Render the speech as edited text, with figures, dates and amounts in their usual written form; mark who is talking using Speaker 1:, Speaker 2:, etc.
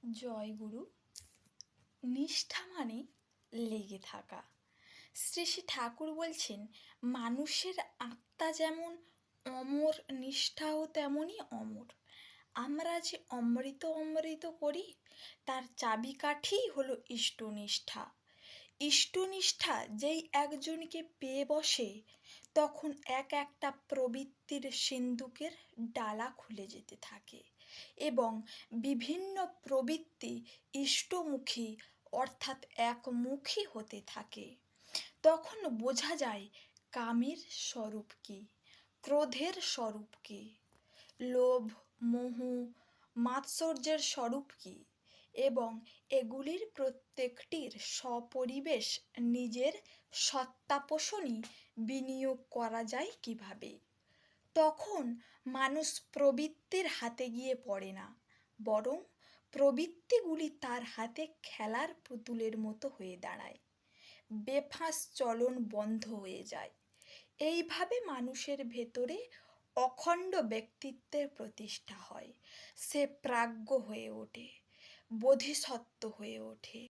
Speaker 1: জয় গুরু। নিষ্ঠা মানে লেগে থাকা। শ্রী শ্রী ঠাকুর বলছেন, মানুষের আত্মা যেমন অমর, নিষ্ঠাও তেমনই অমর। আমরা যে অমৃত অমৃত করি, তার চাবিকাঠিই হলো ইষ্টনিষ্ঠা। ইষ্টনিষ্ঠা যেই একজনকে পেয়ে বসে, তখন এক একটা প্রবৃত্তির সিন্ধুকের ডালা খুলে যেতে থাকে এবং বিভিন্ন প্রবৃত্তি ইষ্টমুখী অর্থাৎ একমুখী হতে থাকে। তখন বোঝা যায় কামের স্বরূপ কী, ক্রোধের স্বরূপ কী, লোভ, মোহ, মাৎসর্যের স্বরূপ কী এবং এগুলির প্রত্যেকটির স্বপরিবেশ নিজের সত্তাপোষণই বিনিয়োগ করা যায় কিভাবে। তখন মানুষ প্রবৃত্তির হাতে গিয়ে পড়ে না, বরং প্রবৃত্তিগুলি তার হাতে খেলার পুতুলের মতো হয়ে দাঁড়ায়, বেফাঁস চলন বন্ধ হয়ে যায়। এইভাবে মানুষের ভেতরে অখণ্ড ব্যক্তিত্বের প্রতিষ্ঠা হয়। সে প্রাজ্ঞ হয়ে ওঠে, বোধিসত্ত্ব হয়ে ওঠে।